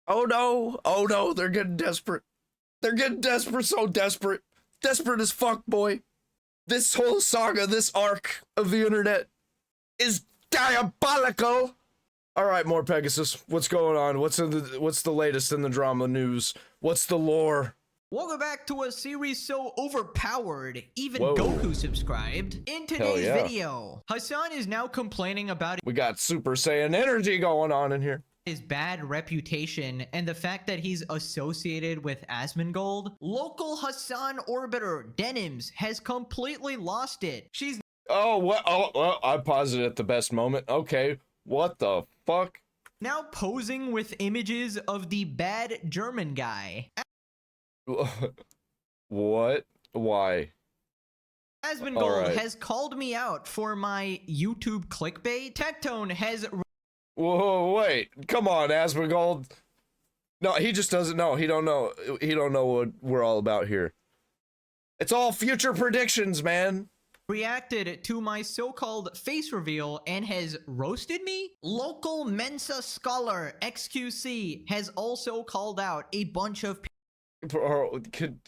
Oh no, they're getting desperate. They're getting desperate, so desperate. Desperate as fuck, boy. This whole saga, this arc of the internet is diabolical. All right, MorePegasus, what's going on? What's the latest in the drama news? What's the lore? Welcome back to a series so overpowered, even Goku subscribed. In today's video, Hasan is now complaining about we got Super Saiyan energy going on in here. His bad reputation and the fact that he's associated with Asmongold. Local Hasan orbiter Denims has completely lost it. She's what? Oh, I paused it at the best moment. Okay, what the fuck? Now posing with images of the bad German guy. What? Why? Asmongold has called me out for my YouTube clickbait. Tectone has... Whoa, wait. Come on, Asmongold. No, he just doesn't know. He don't know. He don't know what we're all about here. It's all future predictions, man. Reacted to my so-called face reveal and has roasted me. Local Mensa scholar XQC has also called out a bunch of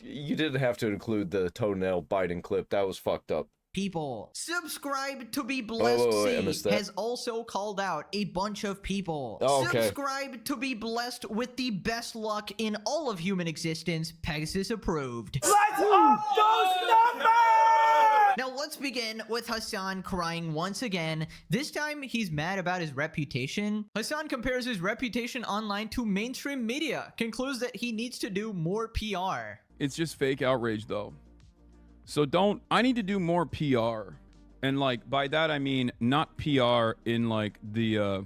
you didn't have to include the toenail biting clip. That was fucked up. People. Subscribe to be blessed has also called out a bunch of people. Subscribe to be blessed with the best luck in all of human existence. Pegasus approved. Let's up those numbers! Now let's begin with Hasan crying once again. This time he's mad about his reputation. Hasan compares his reputation online to mainstream media, concludes that he needs to do more PR. It's just fake outrage though. So I need to do more PR. And like, by that I mean not PR in like the,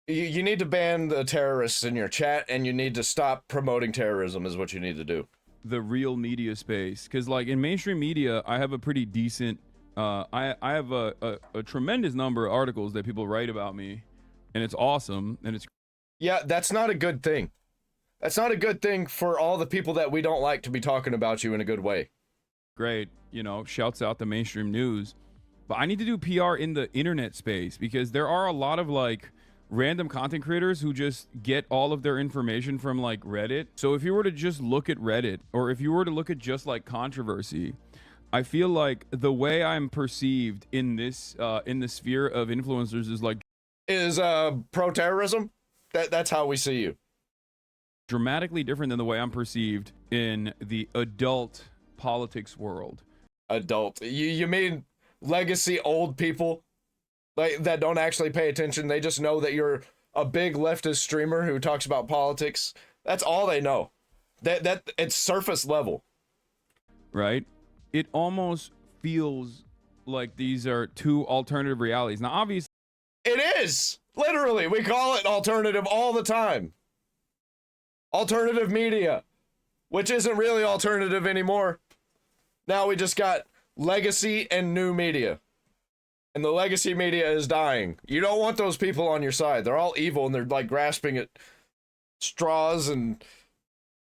You need to ban the terrorists in your chat, and you need to stop promoting terrorism is what you need to do. The real media space. Because like in mainstream media, I have a pretty decent, I have a tremendous number of articles that people write about me. And it's awesome. And it's... Yeah, that's not a good thing. That's not a good thing for all the people that we don't like to be talking about you in a good way. Great, you know, shouts out the mainstream news. But I need to do PR in the internet space because there are a lot of like random content creators who just get all of their information from like Reddit. So if you were to just look at Reddit, or if you were to look at just like controversy, I feel like the way I'm perceived in this in the sphere of influencers is pro-terrorism. That's how we see you. Dramatically different than the way I'm perceived in the adult politics world. Adult? You mean legacy old people like that don't actually pay attention? They just know that you're a big leftist streamer who talks about politics. That's all they know. That it's surface level. Right? It almost feels like these are two alternative realities. Now obviously it is. Literally, we call it alternative all the time. Alternative media, which isn't really alternative anymore. Now we just got legacy and new media. And the legacy media is dying. You don't want those people on your side. They're all evil and they're like grasping at straws and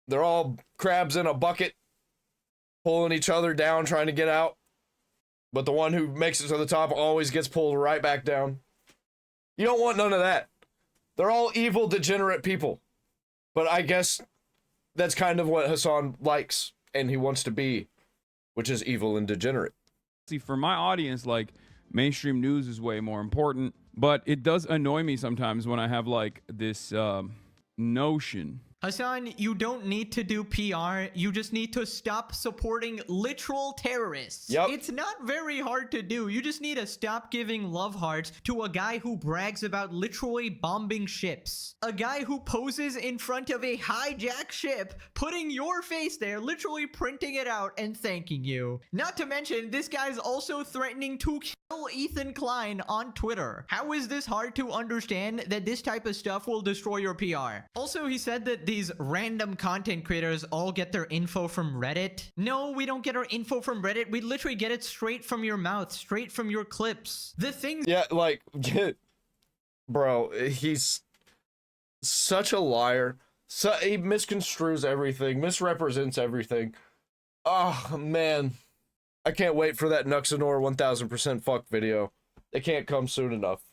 they're all crabs in a bucket, pulling each other down, trying to get out. But the one who makes it to the top always gets pulled right back down. You don't want none of that. They're all evil, degenerate people. But I guess that's kind of what Hasan likes and he wants to be, which is evil and degenerate. See, for my audience, like, mainstream news is way more important, but it does annoy me sometimes when I have like this notion. Hasan, you don't need to do PR. You just need to stop supporting literal terrorists. Yep. It's not very hard to do. You just need to stop giving love hearts to a guy who brags about literally bombing ships. A guy who poses in front of a hijacked ship, putting your face there, literally printing it out and thanking you. Not to mention, this guy's also threatening to kill Ethan Klein on Twitter. How is this hard to understand that this type of stuff will destroy your PR? Also, he said that these random content creators all get their info from Reddit. No, we don't get our info from Reddit. We literally get it straight from your mouth, straight from your clips. The things... Yeah, like, bro, he's such a liar. So he misconstrues everything, misrepresents everything. Oh, man. I can't wait for that Nuxanor 1000% fuck video. It can't come soon enough.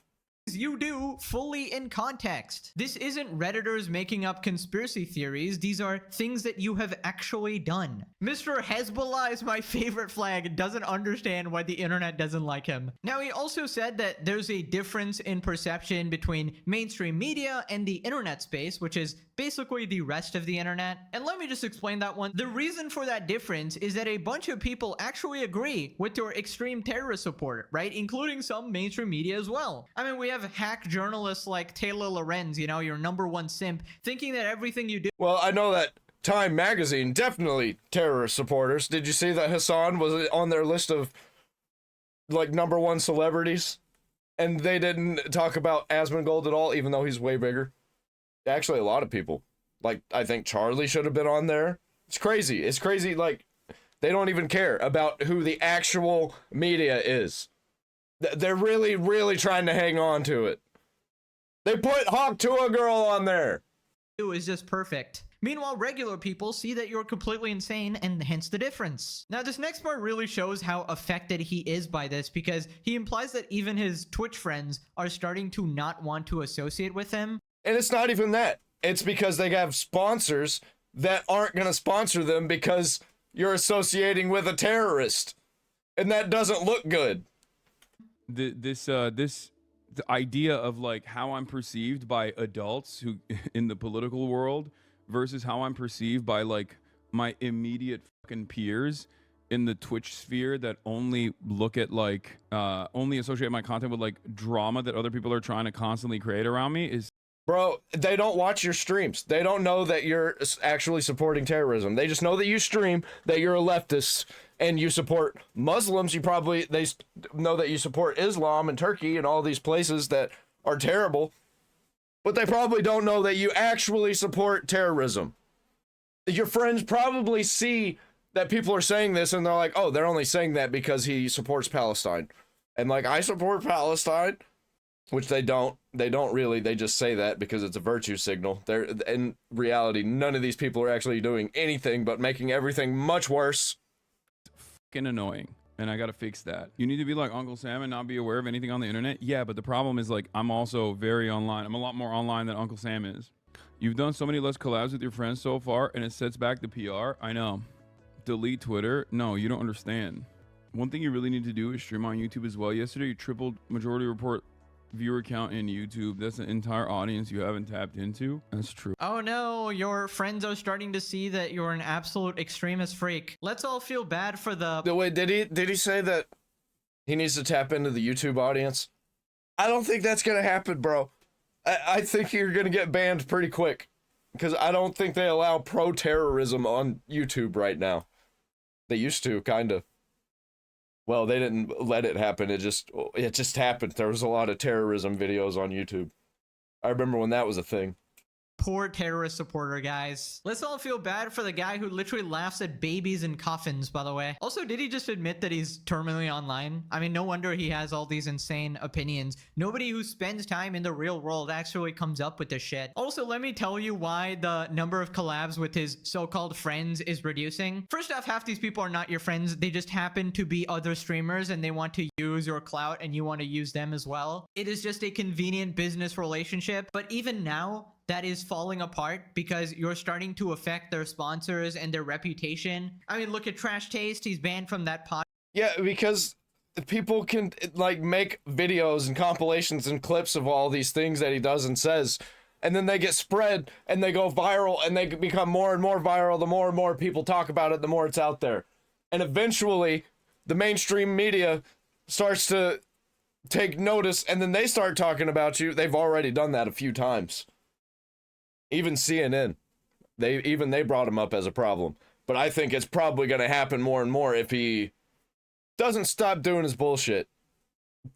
you do fully in context. This isn't Redditors making up conspiracy theories. These are things that you have actually done. Mr. Hezbollah is my favorite flag and doesn't understand why the internet doesn't like him. Now, he also said that there's a difference in perception between mainstream media and the internet space, which is basically the rest of the internet. And let me just explain that one. The reason for that difference is that a bunch of people actually agree with your extreme terrorist support, right? Including some mainstream media as well. I mean, we have hack journalists like Taylor Lorenz, you know, your #1 simp, thinking that everything you do. Well, I know that Time Magazine, definitely terrorist supporters. Did you see that Hasan was on their list of, like, #1 celebrities? And they didn't talk about Asmongold at all, even though he's way bigger. Actually, a lot of people. Like, I think Charlie should have been on there. It's crazy. It's crazy, like, they don't even care about who the actual media is. They're really, really trying to hang on to it. They put Hawk Tuah Girl on there. Is just perfect. Meanwhile, regular people see that you're completely insane, and hence the difference. Now, this next part really shows how affected he is by this, because he implies that even his Twitch friends are starting to not want to associate with him. And it's not even that. It's because they have sponsors that aren't going to sponsor them because you're associating with a terrorist. And that doesn't look good. The idea of like how I'm perceived by adults who in the political world versus how I'm perceived by like my immediate fucking peers in the Twitch sphere that only look at like only associate my content with like drama that other people are trying to constantly create around me is. Bro, they don't watch your streams. They don't know that you're actually supporting terrorism. They just know that you stream, that you're a leftist, and you support Muslims. They know that you support Islam and Turkey and all these places that are terrible. But they probably don't know that you actually support terrorism. Your friends probably see that people are saying this and they're like, oh, they're only saying that because he supports Palestine. And like, I support Palestine. Which they don't really, they just say that because it's a virtue signal. They're, in reality, none of these people are actually doing anything but making everything much worse. Fucking annoying, and I gotta fix that. You need to be like Uncle Sam and not be aware of anything on the internet. Yeah, but the problem is like, I'm also very online. I'm a lot more online than Uncle Sam is. You've done so many less collabs with your friends so far, and it sets back the PR. I know. Delete Twitter? No, you don't understand. One thing you really need to do is stream on YouTube as well. Yesterday, you tripled majority report viewer count in YouTube. That's an entire audience you haven't tapped into. That's true. Oh no, your friends are starting to see that you're an absolute extremist freak. Let's all feel bad for the... Wait, did he say that he needs to tap into the YouTube audience? I don't think that's gonna happen, bro. I think you're gonna get banned pretty quick. Because I don't think they allow pro-terrorism on YouTube right now. They used to, kinda. Well, they didn't let it happen. It just happened. There was a lot of terrorism videos on YouTube. I remember when that was a thing. Poor terrorist supporter, guys. Let's all feel bad for the guy who literally laughs at babies in coffins, by the way. Also, did he just admit that he's terminally online? I mean, no wonder he has all these insane opinions. Nobody who spends time in the real world actually comes up with this shit. Also, let me tell you why the number of collabs with his so-called friends is reducing. First off, half these people are not your friends. They just happen to be other streamers and they want to use your clout and you want to use them as well. It is just a convenient business relationship. But even now, that is falling apart because you're starting to affect their sponsors and their reputation. I mean, look at Trash Taste. He's banned from that pod. Yeah, because people can like make videos and compilations and clips of all these things that he does and says, and then they get spread and they go viral and they become more and more viral. The more and more people talk about it, the more it's out there. And eventually the mainstream media starts to take notice and then they start talking about you. They've already done that a few times. Even CNN, they brought him up as a problem. But I think it's probably going to happen more and more if he doesn't stop doing his bullshit.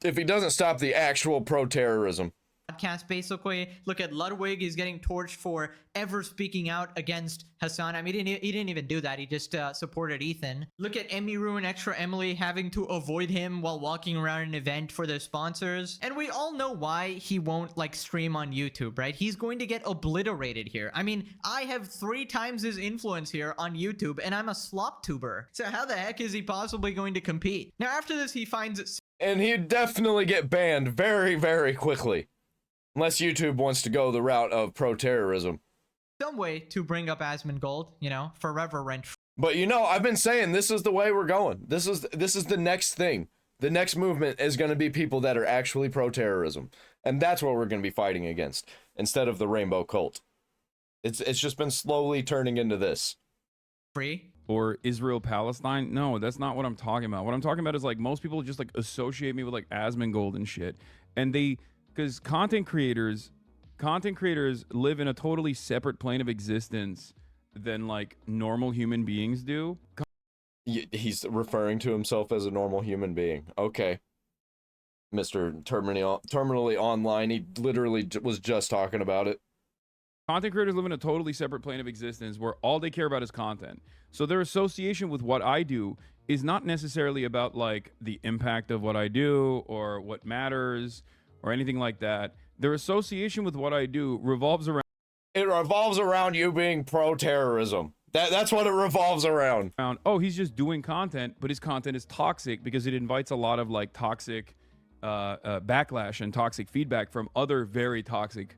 If he doesn't stop the actual pro-terrorism. Podcast, basically. Look at Ludwig. He's getting torched for ever speaking out against Hasan. I mean, he didn't even do that. He just supported Ethan. Look at Emiru and Extra Emily having to avoid him while walking around an event for their sponsors. And we all know why he won't like stream on YouTube, right? He's going to get obliterated here. I mean, I have 3 times his influence here on YouTube and I'm a slop tuber. So how the heck is he possibly going to compete? Now, after this, he finds And he'd definitely get banned very, very quickly. Unless YouTube wants to go the route of pro-terrorism. Some way to bring up Asmongold, you know, forever rent. But you know, I've been saying this is the way we're going. This is the next thing. The next movement is going to be people that are actually pro-terrorism. And that's what we're going to be fighting against, instead of the rainbow cult. It's just been slowly turning into this. Free. Or Israel Palestine. No, that's not what I'm talking about. What I'm talking about is like most people just like associate me with like Asmongold and shit. And because content creators live in a totally separate plane of existence than like normal human beings do. He's referring to himself as a normal human being. Okay. Mr. Terminally Online, he literally was just talking about it. Content creators live in a totally separate plane of existence where all they care about is content. So their association with what I do is not necessarily about like the impact of what I do or what matters or anything like that. Their association with what I do revolves around... It revolves around you being pro-terrorism. That's what it revolves around. Oh, he's just doing content, but his content is toxic because it invites a lot of like toxic backlash and toxic feedback from other very toxic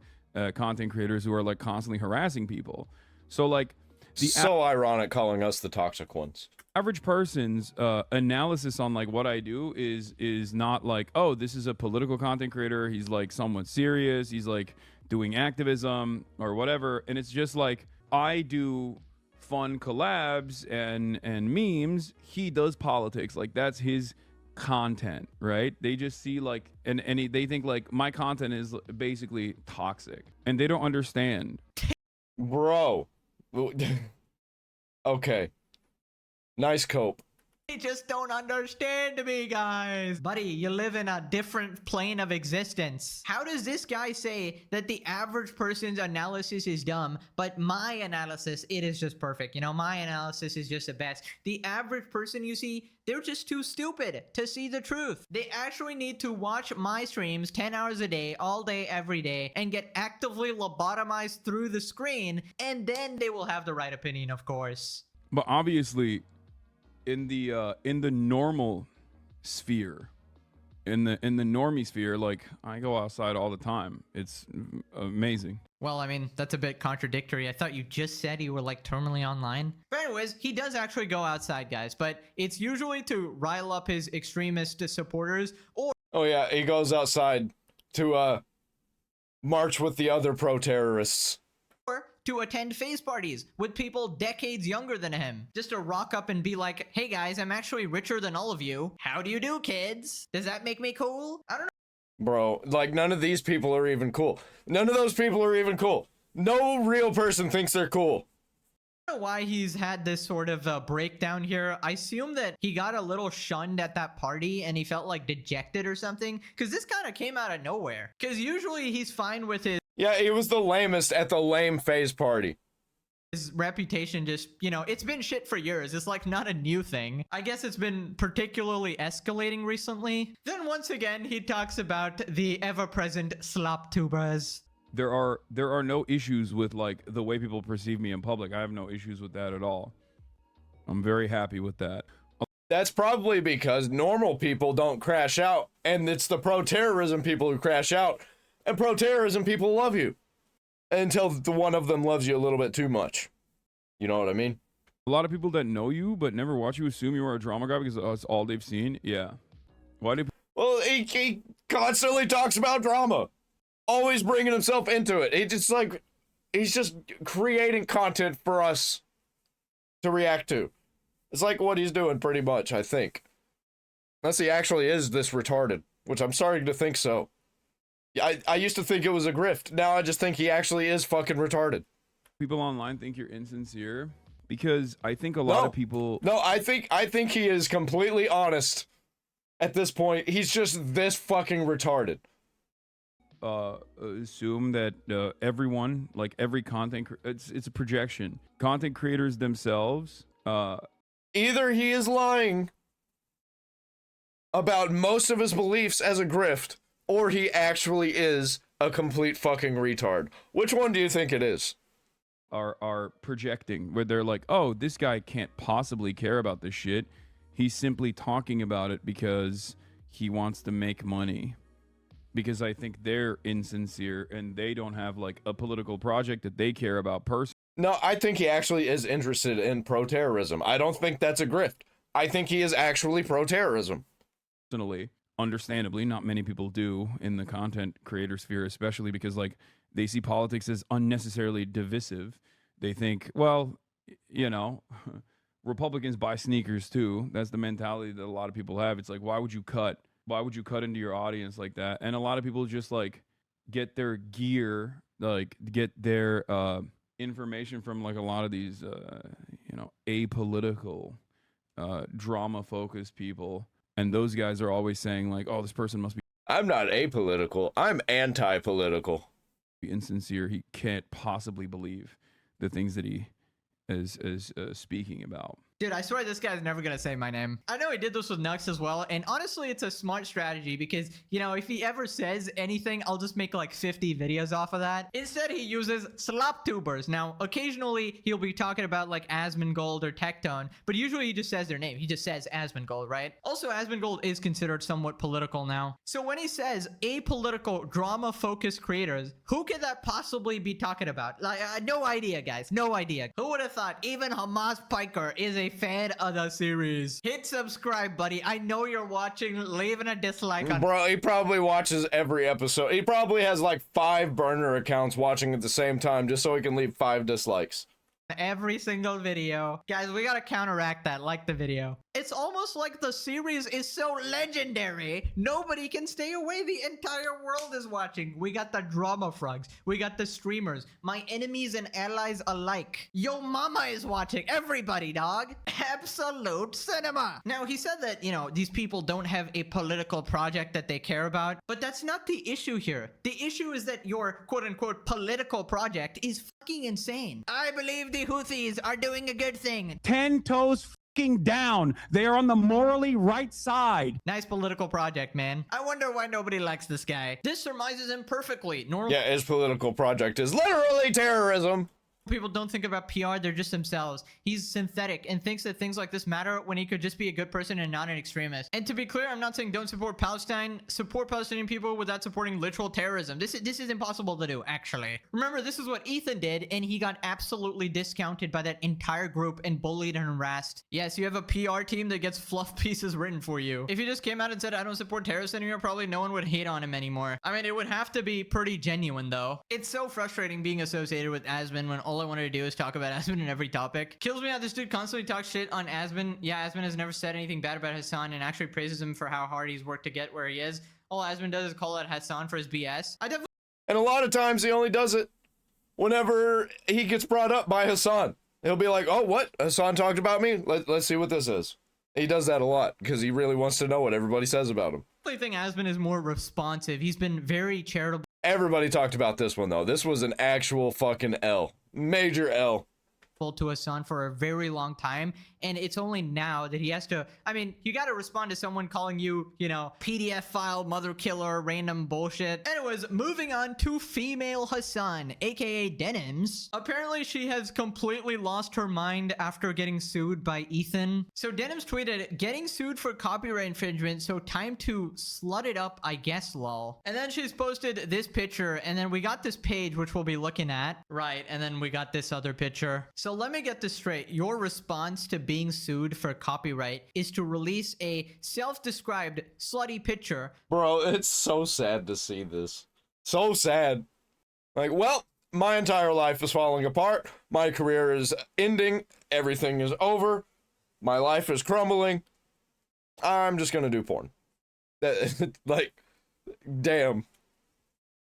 content creators who are like constantly harassing people. So like so ironic calling us the toxic ones. Average person's analysis on like what I do is not like, oh, this is a political content creator, he's like somewhat serious, he's like doing activism or whatever. And it's just like, I do fun collabs and memes, he does politics. Like that's his content, right? They just see like they think like my content is basically toxic and they don't understand. Bro. Okay. Nice cope. They just don't understand me, guys. Buddy, you live in a different plane of existence. How does this guy say that the average person's analysis is dumb, but my analysis, it is just perfect? You know, my analysis is just the best. The average person you see, they're just too stupid to see the truth. They actually need to watch my streams 10 hours a day, all day, every day, and get actively lobotomized through the screen, and then they will have the right opinion, of course. But obviously, in the normal sphere, in the normie sphere, like I go outside all the time. It's amazing. Well, I mean, that's a bit contradictory. I thought you just said you were like terminally online. But anyways, he does actually go outside, guys, but it's usually to rile up his extremist supporters or... Oh yeah, he goes outside to march with the other pro-terrorists. Or to attend phase parties with people decades younger than him. Just to rock up and be like, hey guys, I'm actually richer than all of you. How do you do, kids? Does that make me cool? I don't know. Bro, like none of these people are even cool. None of those people are even cool. No real person thinks they're cool. I don't know why he's had this sort of breakdown here. I assume that he got a little shunned at that party and he felt like dejected or something. Because this kind of came out of nowhere. Because usually he's fine with his... Yeah, he was the lamest at the lame phase party. His reputation just, you know, it's been shit for years. It's like not a new thing. I guess it's been particularly escalating recently. Then once again, he talks about the ever-present slop tubers. There are no issues with like the way people perceive me in public. I have no issues with that at all. I'm very happy with that. That's probably because normal people don't crash out, and it's the pro-terrorism people who crash out, and pro-terrorism people love you. Until the one of them loves you a little bit too much. You know what I mean? A lot of people that know you but never watch you assume you are a drama guy because that's all they've seen. Yeah. Why do... Well, he constantly talks about drama. Always bringing himself into it. He's just creating content for us to react to. It's like what he's doing pretty much, I think. Unless he actually is this retarded, which I'm starting to think so. I used to think it was a grift. Now I just think he actually is fucking retarded. People online think you're insincere because I think a lot of people... No, I think he is completely honest at this point. He's just this fucking retarded. Assume that everyone, like every content... It's a projection. Content creators themselves... Either he is lying about most of his beliefs as a grift, or he actually is a complete fucking retard. Which one do you think it is? Are projecting, where they're like, oh, this guy can't possibly care about this shit. He's simply talking about it because he wants to make money, because I think they're insincere and they don't have like a political project that they care about personally. No, I think he actually is interested in pro-terrorism. I don't think that's a grift. I think he is actually pro-terrorism. Understandably, not many people do in the content creator sphere, especially because like they see politics as unnecessarily divisive. They think, well, you know, Republicans buy sneakers too. That's the mentality that a lot of people have. It's like, why would you cut into your audience like that? And a lot of people just like get their gear, like get their information from like a lot of these you know, apolitical drama focused people, and those guys are always saying like, oh, this person must be I'm not apolitical. I'm anti-political. insincere. He can't possibly believe the things that he is speaking about. Dude, I swear this guy's never gonna say my name. I know he did this with Nux as well, and honestly, it's a smart strategy because, you know, if he ever says anything, I'll just make like 50 videos off of that. Instead, he uses sloptubers. Now, occasionally, he'll be talking about like Asmongold or Tectone, but usually he just says their name. He just says Asmongold, right? Also, Asmongold is considered somewhat political now. So when he says apolitical, drama-focused creators, who could that possibly be talking about? Like, no idea, guys. No idea. Who would have thought even Hasan Piker is a fan of the series? Hit subscribe, buddy. I know you're watching. Leaving a dislike on. Bro, he probably watches every episode. He probably has like 5 burner accounts watching at the same time just so he can leave 5 dislikes. Every single video. Guys, we gotta counteract that. Like the video. It's almost like the series is so legendary, nobody can stay away. The entire world is watching. We got the drama frogs. We got the streamers. My enemies and allies alike. Yo mama is watching. Everybody, dog. Absolute cinema. Now, he said that, you know, these people don't have a political project that they care about, but that's not the issue here. The issue is that your quote-unquote political project is fucking insane. I believe the Houthis are doing a good thing. 10 toes fucking down. They are on the morally right side. Nice political project, man. I wonder why nobody likes this guy. This surmises him perfectly. Normal Yeah, his political project is literally terrorism. people don't think about PR, they're just themselves. He's synthetic and thinks that things like this matter when he could just be a good person and not an extremist. And to be clear, I'm not saying don't support Palestine. Support Palestinian people without supporting literal terrorism. This is impossible to do, actually. Remember, this is what Ethan did, and he got absolutely discounted by that entire group and bullied and harassed. Yes, you have a PR team that gets fluff pieces written for you. If he just came out and said, I don't support terrorists anymore, probably no one would hate on him anymore. I mean, it would have to be pretty genuine, though. It's so frustrating being associated with Asmon when all I wanted to do is talk about Asmon in every topic. Kills me how this dude constantly talks shit on Asmon. Yeah, Asmon has never said anything bad about Hasan and actually praises him for how hard he's worked to get where he is. All Asmon does is call out Hasan for his BS. And a lot of times he only does it whenever he gets brought up by Hasan. He'll be like, oh, what? Hasan talked about me? Let's see what this is. He does that a lot because he really wants to know what everybody says about him. I think Asmon is more responsive. He's been very charitable. Everybody talked about this one, though. This was an actual fucking L. Major L. To Hasan for a very long time, and it's only now that he has to. I mean, you got to respond to someone calling you, you know, PDF file, mother killer, random bullshit. Anyways, moving on to female Hasan, aka Denims. Apparently, she has completely lost her mind after getting sued by Ethan. So Denims tweeted, "Getting sued for copyright infringement, so time to slut it up, I guess, lol." And then she's posted this picture, and then we got this page which we'll be looking at, right? And then we got this other picture. So let me get this straight. Your response to being sued for copyright is to release a self-described slutty picture. Bro, it's so sad to see this. So sad. Like, well, my entire life is falling apart. My career is ending. Everything is over. My life is crumbling. I'm just gonna do porn. Like, damn.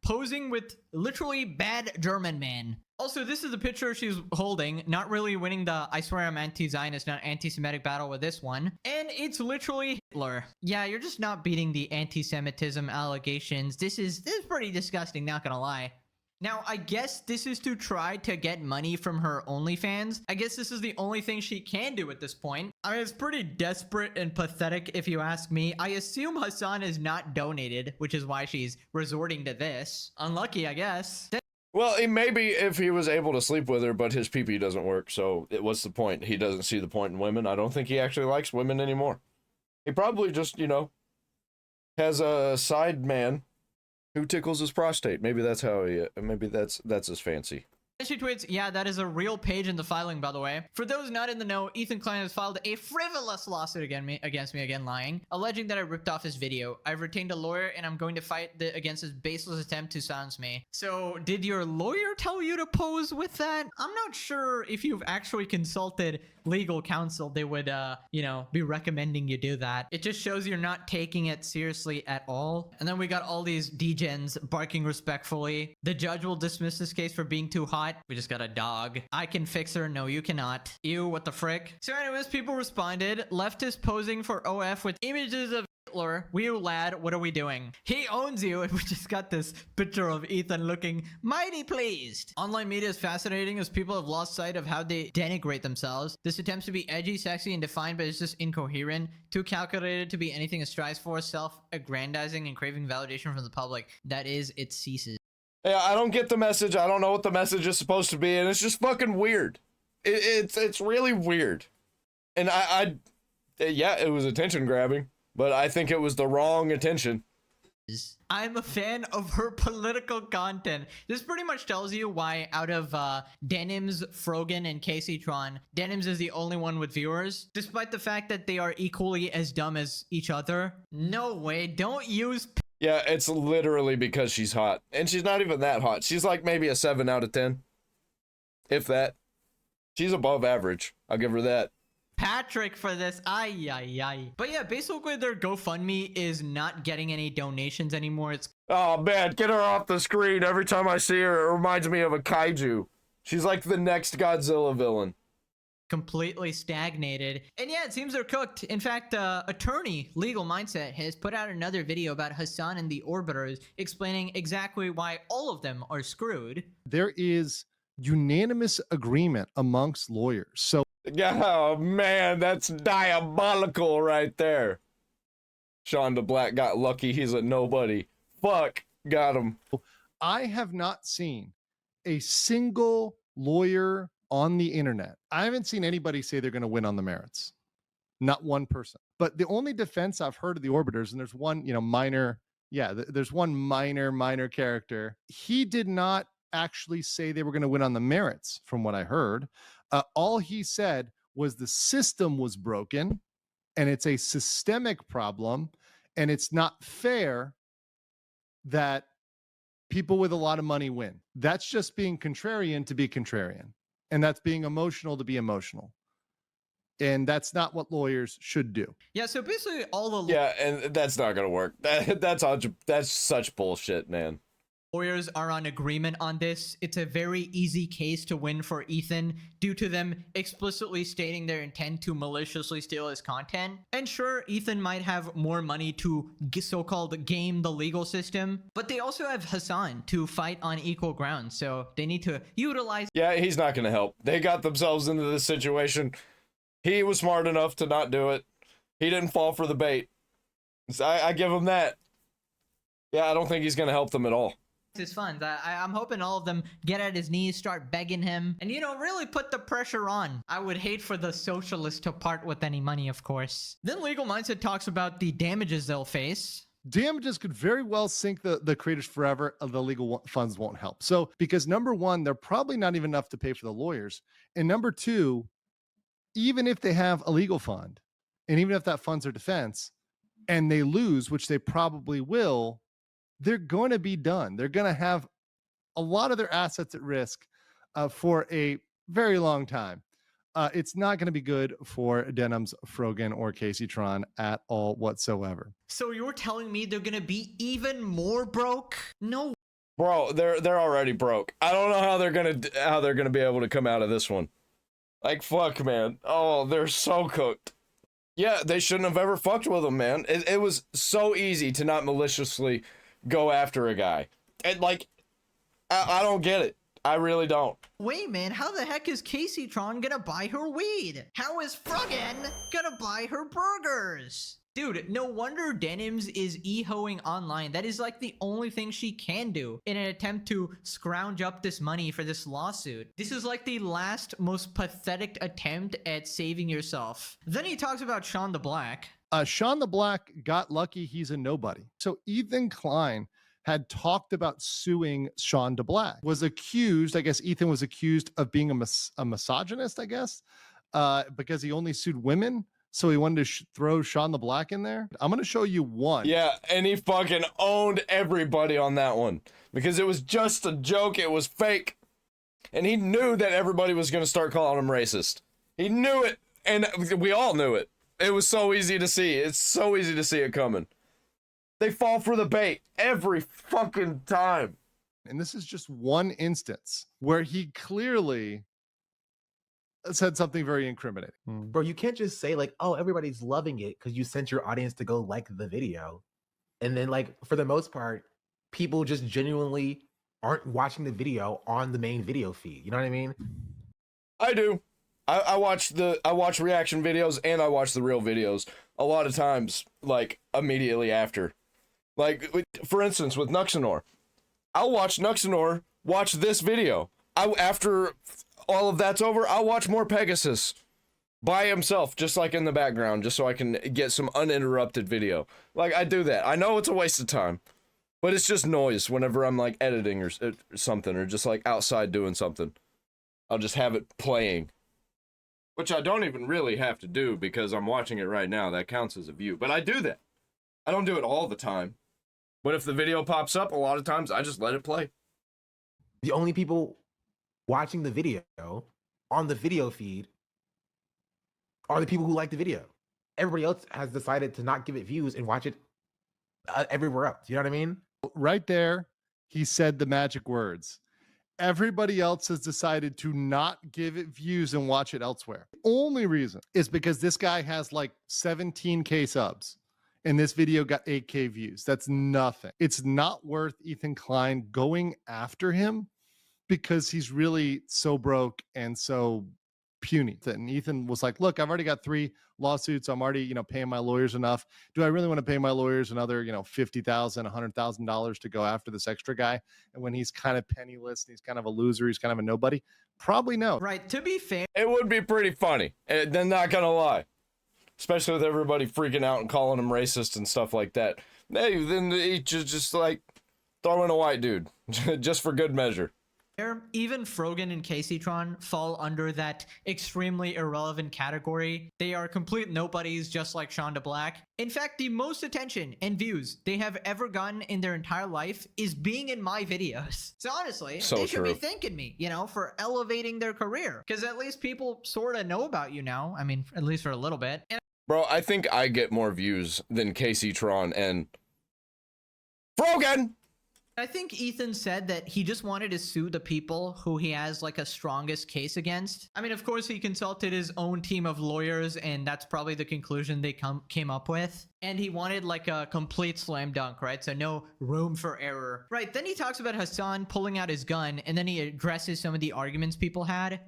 Posing with literally bad German man. Also, this is the picture she's holding, not really winning the I swear I'm anti-Zionist, not anti-Semitic battle with this one. And it's literally Hitler. Yeah, you're just not beating the anti-Semitism allegations. This is pretty disgusting, not gonna lie. Now, I guess this is to try to get money from her OnlyFans. I guess this is the only thing she can do at this point. I mean, it's pretty desperate and pathetic if you ask me. I assume Hasan is not donated, which is why she's resorting to this. Unlucky, I guess. Well, maybe if he was able to sleep with her, but his pee-pee doesn't work, so what's the point? He doesn't see the point in women. I don't think he actually likes women anymore. He probably just, you know, has a side man who tickles his prostate. Maybe that's how he. Maybe that's his fancy. She tweets, yeah, that is a real page in the filing, by the way. For those not in the know, Ethan Klein has filed a frivolous lawsuit against me, lying, alleging that I ripped off his video. I've retained a lawyer, and I'm going to fight against his baseless attempt to silence me. So, did your lawyer tell you to pose with that? I'm not sure if you've actually consulted legal counsel. They would, be recommending you do that. It just shows you're not taking it seriously at all. And then we got all these degens barking respectfully. The judge will dismiss this case for being too hot. We just got a dog. I can fix her. No, you cannot. Ew, what the frick? So anyways, people responded. Leftist posing for OF with images of Hitler. Wee lad, what are we doing? He owns you. And we just got this picture of Ethan looking mighty pleased. Online media is fascinating as people have lost sight of how they denigrate themselves. This attempts to be edgy, sexy, and defined, but it's just incoherent. Too calculated to be anything it strives for, self-aggrandizing and craving validation from the public. That is, it ceases. Yeah, I don't get the message. I don't know what the message is supposed to be, and it's just fucking weird. It's really weird. And yeah, it was attention grabbing, but I think it was the wrong attention. I'm a fan of her political content. This pretty much tells you why out of Denims, Frogan, and Caseytron, Denims is the only one with viewers, despite the fact that they are equally as dumb as each other. No way, don't use... Yeah, it's literally because she's hot. And she's not even that hot. She's like maybe a 7 out of 10. If that. She's above average. I'll give her that. Patrick for this. Ay. But yeah, basically their GoFundMe is not getting any donations anymore. It's... Oh man, get her off the screen. Every time I see her, it reminds me of a kaiju. She's like the next Godzilla villain. Completely stagnated. And yeah, it seems they're cooked. In fact, attorney Legal Mindset has put out another video about Hasan and the Orbiters, explaining exactly why all of them are screwed. There is unanimous agreement amongst lawyers. So, oh man, that's diabolical right there. Sean the Black got lucky. He's a nobody. Fuck, got him. I have not seen a single lawyer on the internet. I haven't seen anybody say they're going to win on the merits. Not one person. But the only defense I've heard of the Orbiters, and there's one, there's one minor character. He did not actually say they were going to win on the merits, from what I heard. All he said was the system was broken, and it's a systemic problem, and it's not fair that people with a lot of money win. That's just being contrarian to be contrarian. And that's being emotional to be emotional. And that's not what lawyers should do. Yeah, so basically all the... Yeah, and that's not going to work. That's such bullshit, man. Lawyers are on agreement on this. It's a very easy case to win for Ethan due to them explicitly stating their intent to maliciously steal his content. And sure, Ethan might have more money to so-called game the legal system, but they also have Hasan to fight on equal ground, so they need to utilize... Yeah, he's not going to help. They got themselves into this situation. He was smart enough to not do it. He didn't fall for the bait. So I give him that. Yeah, I don't think he's going to help them at all. His funds. I'm hoping all of them get at his knees, start begging him, and, really put the pressure on. I would hate for the socialists to part with any money, of course. Then Legal Mindset talks about the damages they'll face. Damages could very well sink the creators forever. The legal funds won't help. So, because number one, they're probably not even enough to pay for the lawyers. And number two, even if they have a legal fund, and even if that funds their defense, and they lose, which they probably will, they're going to be done. They're going to have a lot of their assets at risk for a very long time. It's not going to be good for Denims, Frogan, or Caseytron at all whatsoever. So you're telling me they're going to be even more broke? No. Bro, they're already broke. I don't know how they're gonna be able to come out of this one. Like, fuck, man. Oh, they're so cooked. Yeah, they shouldn't have ever fucked with them, man. It was so easy to not maliciously go after a guy. And like, I don't get it. I really don't. Wait, man, how the heck is Caseytron gonna buy her weed? How is Frogan gonna buy her burgers? Dude, no wonder Denims is e-hoing online. That is like the only thing she can do in an attempt to scrounge up this money for this lawsuit. This is like the last most pathetic attempt at saving yourself. Then he talks about Sean the Black. Sean the Black got lucky. He's a nobody. So Ethan Klein had talked about suing Sean DeBlack, was accused, I guess Ethan was accused of being a misogynist, I guess, because he only sued women. So he wanted to throw Sean the Black in there. I'm going to show you one. Yeah, and he fucking owned everybody on that one because it was just a joke. It was fake. And he knew that everybody was going to start calling him racist. He knew it, and we all knew it. It was so easy to see. It's so easy to see it coming. They fall for the bait every fucking time. And this is just one instance where he clearly said something very incriminating. Bro, you can't just say like, oh, everybody's loving it because you sent your audience to go like the video. And then like, for the most part, people just genuinely aren't watching the video on the main video feed. You know what I mean? I do. I watch reaction videos and I watch the real videos a lot of times, like immediately after. Like, for instance, with Nuxanor, I'll watch Nuxanor watch this video. After all of that's over, I'll watch MorePegasus by himself, just like in the background, just so I can get some uninterrupted video. Like, I do that. I know it's a waste of time, but it's just noise whenever I'm like editing or something, or just like outside doing something. I'll just have it playing, which I don't even really have to do because I'm watching it right now. That counts as a view, but I do that. I don't do it all the time. But if the video pops up, a lot of times I just let it play. The only people watching the video on the video feed are the people who like the video. Everybody else has decided to not give it views and watch it everywhere else. You know what I mean? Right there, he said the magic words. Everybody else has decided to not give it views and watch it elsewhere. The only reason is because this guy has like 17K subs. And this video got 8K views. That's nothing. It's not worth Ethan Klein going after him because he's really so broke and so puny. And Ethan was like, look, I've already got 3 lawsuits. I'm already, paying my lawyers enough. Do I really want to pay my lawyers another, $50,000, $100,000 to go after this extra guy? And when he's kind of penniless and he's kind of a loser, he's kind of a nobody? Probably no. Right. To be fair, It would be pretty funny. They're not gonna lie. Especially with everybody freaking out and calling him racist and stuff like that. Hey, then he just like throw in a white dude just for good measure. even Frogan and Caseytron fall under that extremely irrelevant category. They are complete nobodies, just like Sean DeBlack. In fact, the most attention and views they have ever gotten in their entire life is being in my videos. So honestly, they should be thanking me, for elevating their career. Because at least people sort of know about you now. I mean, at least for a little bit. Bro, I think I get more views than Caseytron and Frogan! I think Ethan said that he just wanted to sue the people who he has like a strongest case against. I mean, of course, he consulted his own team of lawyers, and that's probably the conclusion they came up with. And he wanted like a complete slam dunk, right? So no room for error. Right, then he talks about Hasan pulling out his gun, and then he addresses some of the arguments people had.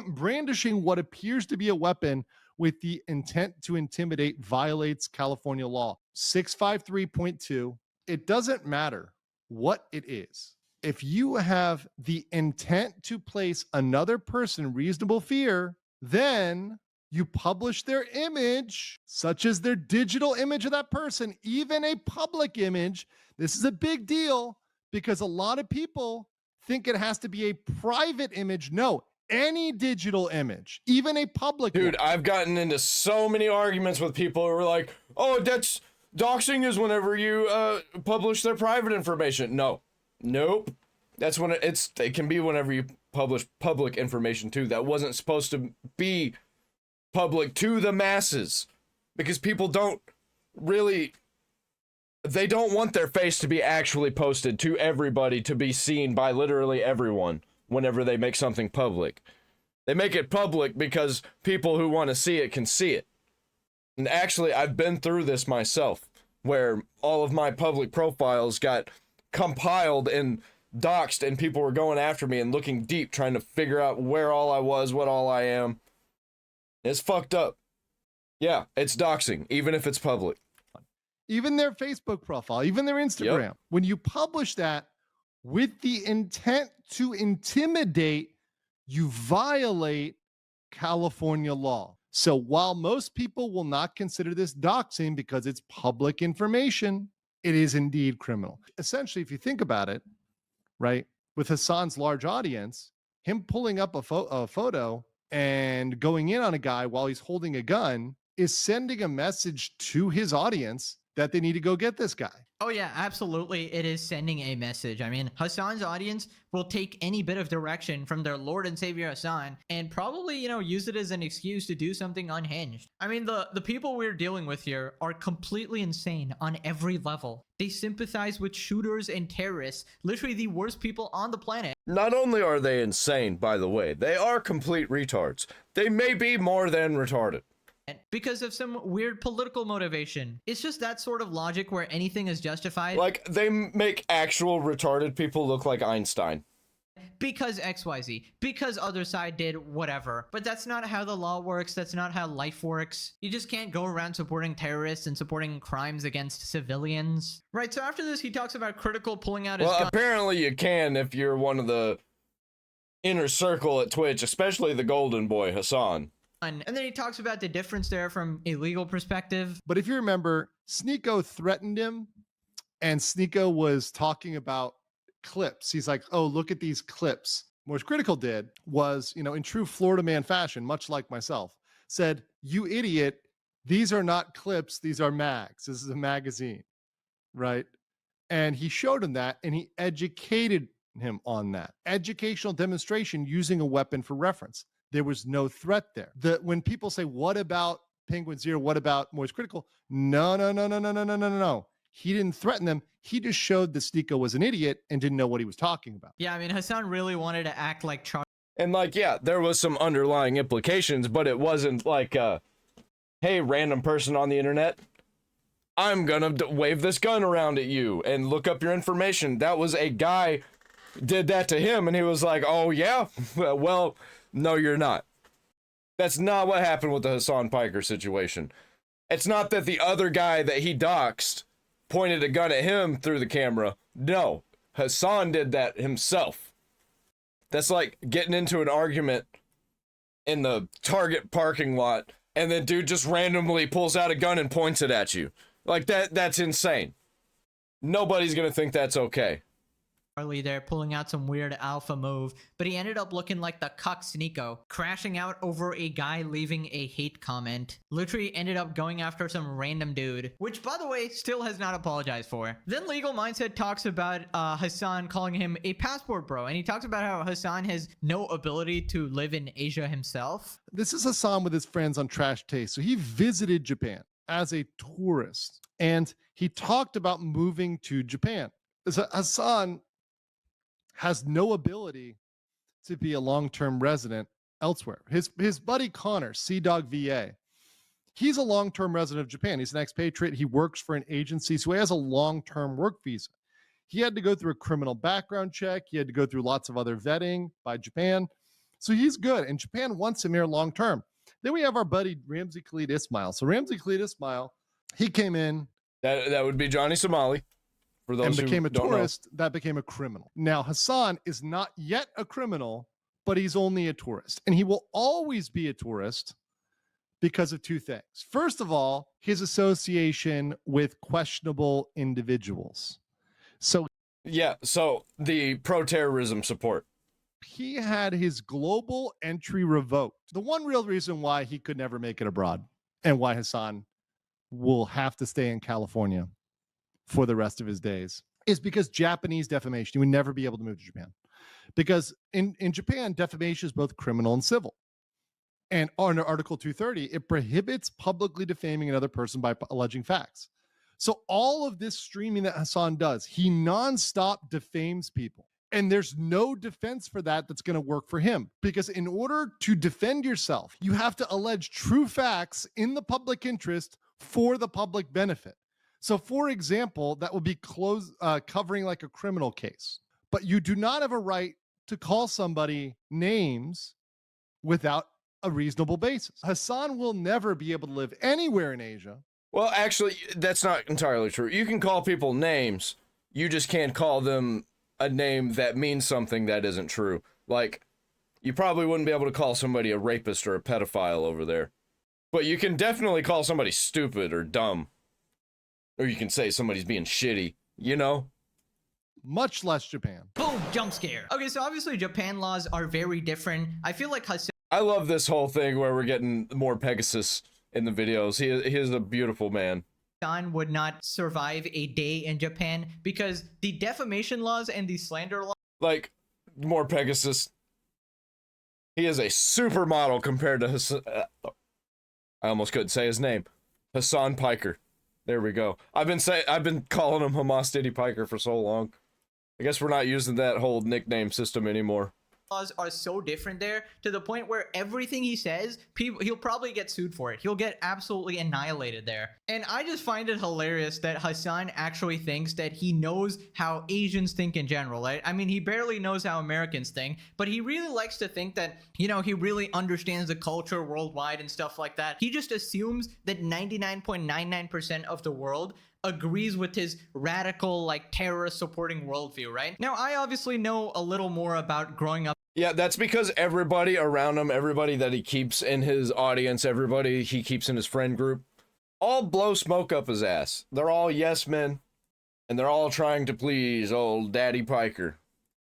Brandishing what appears to be a weapon with the intent to intimidate violates California law. 653.2. It doesn't matter what it is. If you have the intent to place another person in reasonable fear, then you publish their image, such as their digital image of that person, even a public image. This is a big deal because a lot of people think it has to be a private image. No, any digital image, even a public Dude, one. I've gotten into so many arguments with people who are like, oh, that's doxing is whenever you publish their private information. No. Nope. That's when it can be whenever you publish public information too. That wasn't supposed to be public to the masses because people don't really, they don't want their face to be actually posted to everybody to be seen by literally everyone whenever they make something public. They make it public because people who want to see it can see it. And actually, I've been through this myself, where all of my public profiles got compiled and doxed, and people were going after me and looking deep, trying to figure out where all I was, what all I am. It's fucked up. Yeah, it's doxing, even if it's public. Even their Facebook profile, even their Instagram. Yep. When you publish that with the intent to intimidate, you violate California law. So while most people will not consider this doxing because it's public information, it is indeed criminal. Essentially, if you think about it, right, with Hasan's large audience, him pulling up a photo and going in on a guy while he's holding a gun is sending a message to his audience that they need to go get this guy. Oh yeah, absolutely. It is sending a message. I mean, Hasan's audience will take any bit of direction from their Lord and Savior Hasan and probably, use it as an excuse to do something unhinged. I mean, the people we're dealing with here are completely insane on every level. They sympathize with shooters and terrorists, literally the worst people on the planet. Not only are they insane, by the way, they are complete retards. They may be more than retarded. Because of some weird political motivation. It's just that sort of logic where anything is justified. Like, they make actual retarded people look like Einstein. Because XYZ. Because other side did whatever. But that's not how the law works. That's not how life works. You just can't go around supporting terrorists and supporting crimes against civilians. Right, so after this, he talks about Critical pulling out his gun. Well, apparently you can if you're one of the inner circle at Twitch, especially the golden boy, Hasan. And then he talks about the difference there from a legal perspective. But if you remember, Sneeko threatened him, and Sneeko was talking about clips. He's like, oh, look at these clips. What Critical did was, in true Florida man fashion, much like myself, said, you idiot, these are not clips, these are mags. This is a magazine, right? And he showed him that, and he educated him on that. Educational demonstration using a weapon for reference. There was no threat there. When people say, what about Penguin Zero? What about Moist Critical? No. He didn't threaten them. He just showed that Sneeko was an idiot and didn't know what he was talking about. Yeah, I mean, Hasan really wanted to act like Charlie. And yeah, there was some underlying implications, but it wasn't like, hey, random person on the internet, I'm gonna wave this gun around at you and look up your information. That was a guy did that to him, and he was like, oh yeah, well, no, you're not. That's not what happened with the Hasan Piker situation. It's not that the other guy that he doxed pointed a gun at him through the camera. No, Hasan did that himself. That's like getting into an argument in the Target parking lot, and then dude just randomly pulls out a gun and points it at you. Like that's insane. Nobody's gonna think that's okay. There pulling out some weird alpha move, but he ended up looking like the cuck Sneeko, crashing out over a guy leaving a hate comment. Literally ended up going after some random dude, which by the way still has not apologized for. Then Legal Mindset talks about Hasan calling him a passport bro, and he talks about how Hasan has no ability to live in Asia himself. This is Hasan with his friends on Trash Taste. So he visited Japan as a tourist, and he talked about moving to Japan. So Hasan has no ability to be a long-term resident elsewhere. His buddy Connor, Sea-Dog VA, he's a long-term resident of Japan. He's an expatriate. He works for an agency, so he has a long-term work visa. He had to go through a criminal background check. He had to go through lots of other vetting by Japan. So he's good, and Japan wants him here long-term. Then we have our buddy Ramsey Khalid Ismail. So Ramsey Khalid Ismail, he came in. That would be Johnny Somali. For those and became who a tourist, that became a criminal. Now, Hasan is not yet a criminal, but he's only a tourist. And he will always be a tourist because of two things. First of all, his association with questionable individuals. So, yeah, so the pro-terrorism support. He had his global entry revoked. The one real reason why he could never make it abroad and why Hasan will have to stay in California for the rest of his days is because Japanese defamation. He would never be able to move to Japan because in Japan, defamation is both criminal and civil. And under Article 230, it prohibits publicly defaming another person by alleging facts. So all of this streaming that Hasan does, he nonstop defames people. And there's no defense for that that's going to work for him, because in order to defend yourself, you have to allege true facts in the public interest for the public benefit. So, for example, that would be covering like a criminal case, but you do not have a right to call somebody names without a reasonable basis. Hasan will never be able to live anywhere in Asia. Well, actually, that's not entirely true. You can call people names. You just can't call them a name that means something that isn't true. Like, you probably wouldn't be able to call somebody a rapist or a pedophile over there. But you can definitely call somebody stupid or dumb. Or you can say somebody's being shitty, you know? Much less Japan. Boom, jump scare. Okay, so obviously Japan laws are very different. I feel like Hasan I love this whole thing where we're getting MorePegasus in the videos. He is a beautiful man. would not survive a day in Japan because the defamation laws and the slander laws Like, MorePegasus. He is a supermodel compared to Hasan. I almost couldn't say his name. Hasan Piker. There we go. I've been calling him Hamas Diddy Piker for so long. I guess we're not using that whole nickname system anymore. are so different there to the point where everything he says, he'll probably get sued for it. He'll get absolutely annihilated there. And I just find it hilarious that Hasan actually thinks that he knows how Asians think in general, right? I mean, he barely knows how Americans think, but he really likes to think that, you know, he really understands the culture worldwide and stuff like that. He just assumes that 99.99% of the world agrees with his radical, like, terrorist supporting worldview, right? Now, I obviously know a little more about growing up. Yeah, that's because everybody around him, everybody that he keeps in his audience, everybody he keeps in his friend group, all blow smoke up his ass. They're all yes men, and they're all trying to please old Daddy Piker.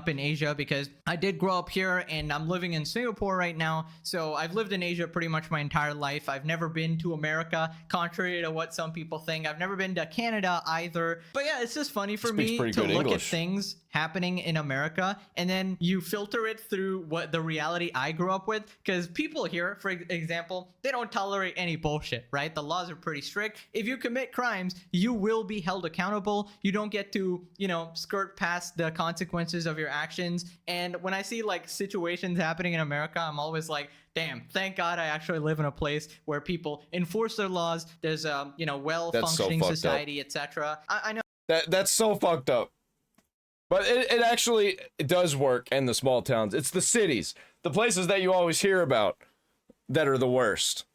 In Asia because I did grow up here and I'm living in Singapore right now, so I've lived in Asia pretty much my entire life. I've never been to America, contrary to what some people think. I've never been to Canada either. But yeah, it's just funny for me to look at things happening in America and then you filter it through what the reality I grew up with, because people here, for example, they don't tolerate any bullshit, right? The laws are pretty strict. If you commit crimes, you will be held accountable. You don't get to, you know, skirt past the consequences of your actions. And when I see like situations happening in America, I'm always like, damn, thank God I actually live in a place where people enforce their laws. There's a, you know, well-functioning society, etc. I know that's so fucked up. But it actually does work in the small towns. It's the cities, the places that you always hear about that are the worst.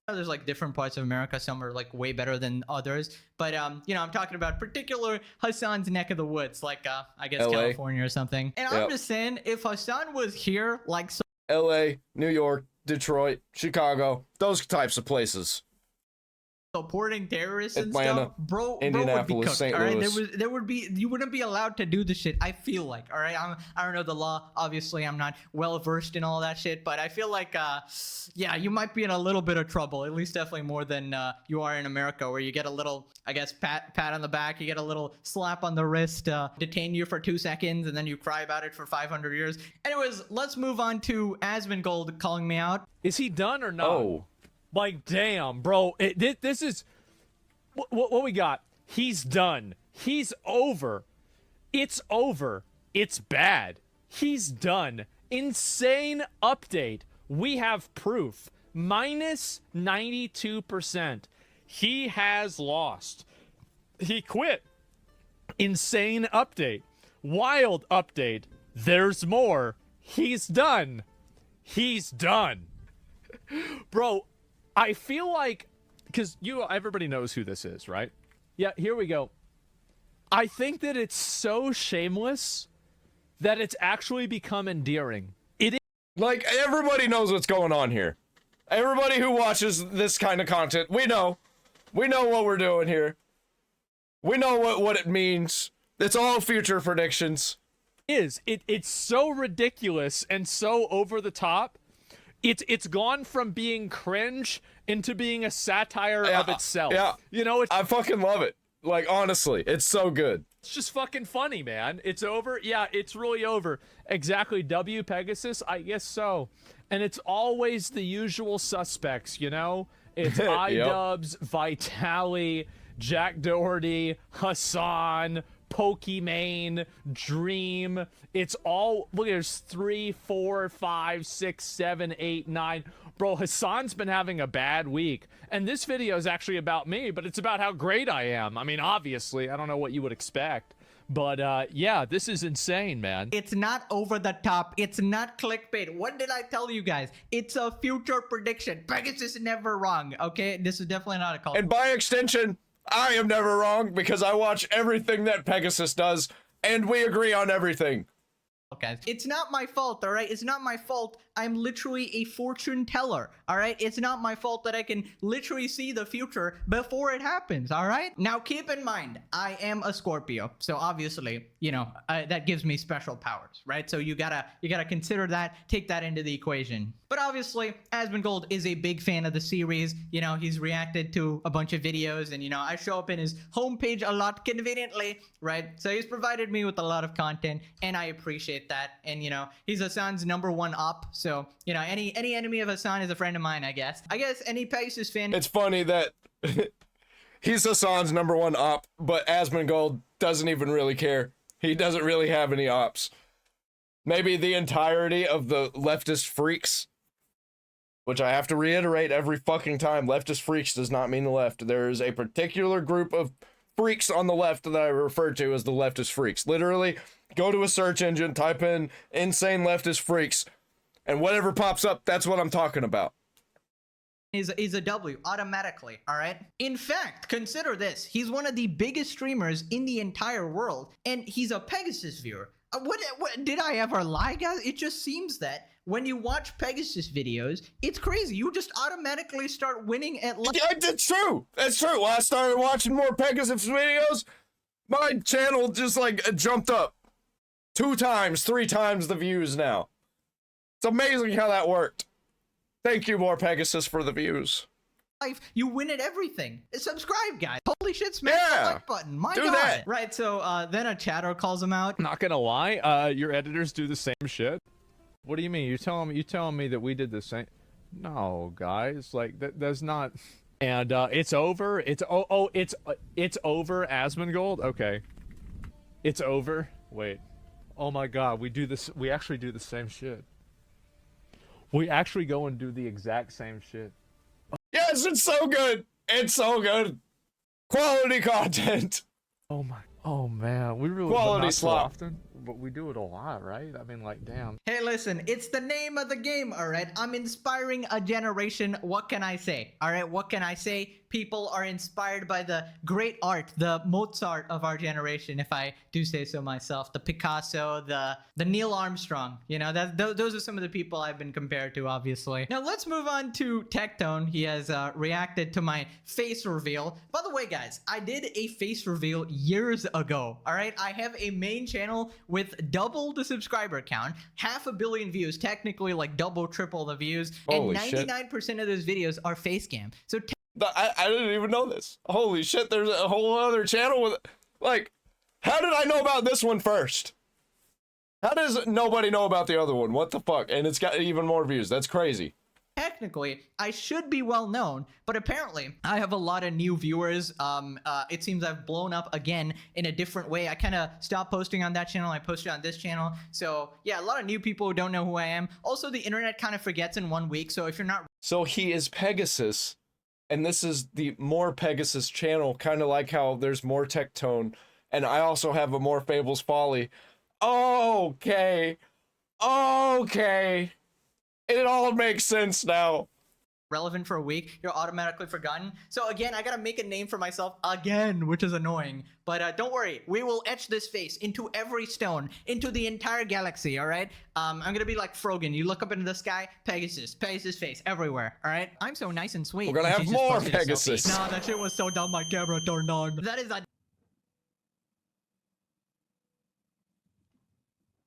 there's like different parts of America. Some are like way better than others. But, you know, I'm talking about particular Hasan's neck of the woods, like, I guess, LA. California or something. And I'm just saying, if Hasan was here, like... LA, New York, Detroit, Chicago, those types of places. Supporting terrorists and Atlanta, stuff, bro Indianapolis, would be cooked, St. all right? Louis. There would be, you wouldn't be allowed to do the shit, I feel like, all right? I don't know the law, obviously I'm not well versed in all that shit, but I feel like, yeah, you might be in a little bit of trouble, at least definitely more than you are in America, where you get a little, I guess, pat on the back, you get a little slap on the wrist, detain you for 2 seconds, and then you cry about it for 500 years. Anyways, let's move on to Asmongold calling me out. Is he done or not? Oh. Like, damn, bro. This is... What we got? He's done. He's over. It's over. It's bad. He's done. Insane update. We have proof. Minus 92%. He has lost. He quit. Insane update. Wild update. There's more. He's done. He's done. Bro, I feel like... Because everybody knows who this is, right? Yeah, here we go. I think that it's so shameless that it's actually become endearing. It is. Like, everybody knows what's going on here. Everybody who watches this kind of content, we know. We know what we're doing here. We know what it means. It's all future predictions. It's so ridiculous and so over the top. It's gone from being cringe into being a satire of itself. Yeah. You know, I fucking love it. Like, honestly, it's so good. It's just fucking funny, man. It's over. Yeah, it's really over. Exactly. MorePegasus? I guess so. And it's always the usual suspects, you know? It's iDubbbz, Vitali, Jack Doherty, Hasan, Pokimane, Dream. It's all, look, there's 3, 4, 5, 6, 7, 8, 9. Bro, Hasan's been having a bad week. And this video is actually about me, but it's about how great I am. I mean, obviously, I don't know what you would expect. But, yeah, this is insane, man. It's not over the top. It's not clickbait. What did I tell you guys? It's a future prediction. Pegasus is never wrong, okay? This is definitely not a call. And by extension, I am never wrong because I watch everything that Pegasus does, and we agree on everything. guys. It's not my fault, all right? It's not my fault. I'm literally a fortune teller, all right? It's not my fault that I can literally see the future before it happens, all right? Now, keep in mind, I am a Scorpio, so obviously, you know, that gives me special powers, right? So you gotta consider that, take that into the equation. But obviously, Asmongold is a big fan of the series. You know, he's reacted to a bunch of videos, and, you know, I show up in his homepage a lot conveniently, right? So he's provided me with a lot of content, and I appreciate that. And, you know, he's Hasan's #1 op, so, you know, any enemy of Hasan is a friend of mine, I guess. I guess any Pegasus fan... It's funny that he's Hasan's #1 op, but Asmongold doesn't even really care. He doesn't really have any ops. Maybe the entirety of the leftist freaks, which I have to reiterate every fucking time, leftist freaks does not mean the left. There is a particular group of freaks on the left that I refer to as the leftist freaks. Literally, go to a search engine, type in insane leftist freaks, and whatever pops up, that's what I'm talking about. Is a W automatically, all right? In fact, consider this. He's one of the biggest streamers in the entire world, and he's a Pegasus viewer. What did I ever lie, guys? It just seems that when you watch Pegasus videos, it's crazy. You just automatically start winning at life. Yeah, that's true. That's true. When I started watching more Pegasus videos, my channel just like jumped up 2 times, 3 times the views now. It's amazing how that worked. Thank you, MorePegasus, for the views. You win at everything. Subscribe, guys. Holy shit, smash the like button. My do God. that. Right, so then a chatter calls him out. Not gonna lie, your editors do the same shit. What do you mean? You telling me that we did the same? No, guys, like that's not. And it's over. It's over. Asmongold. Okay, it's over. Wait. Oh my God, we do this. We actually do the same shit. We actually go and do the exact same shit. Yes, it's so good. It's so good. Quality content. Oh man, we really Quality not so slop. often, but we do it a lot, right? I mean, like, damn. Hey, listen, it's the name of the game, all right? I'm inspiring a generation. What can I say? All right, what can I say? People are inspired by the great art, the Mozart of our generation, if I do say so myself. The Picasso, the Neil Armstrong. You know, those are some of the people I've been compared to, obviously. Now, let's move on to Tectone. He has reacted to my face reveal. By the way, guys, I did a face reveal years ago, all right? I have a main channel with double the subscriber count, 500 million views, technically like double, triple the views, Holy and 99% of those videos are face cam. So I didn't even know this. Holy shit, there's a whole other channel with, like, how did I know about this one first? How does nobody know about the other one? What the fuck? And it's got even more views. That's crazy. technically, I should be well known, but apparently I have a lot of new viewers. It seems I've blown up again in a different way. I kind of stopped posting on that channel. I posted on this channel. So yeah, a lot of new people who don't know who I am. Also, the internet kind of forgets in 1 week. So if you're not... So he is Pegasus, and this is the MorePegasus channel, kind of like how there's more Tectone, and I also have a more Fables Folly. Okay. Okay. It all makes sense now. relevant for a week, you're automatically forgotten. So again, I gotta make a name for myself again, which is annoying. But don't worry, we will etch this face into every stone, into the entire galaxy, all right? I'm gonna be like Frogan. You look up into the sky, Pegasus face everywhere, all right? I'm so nice and sweet. We're gonna And have she just more posted a selfie. Pegasus. Nah, that shit was so dumb, my camera turned on. That is a...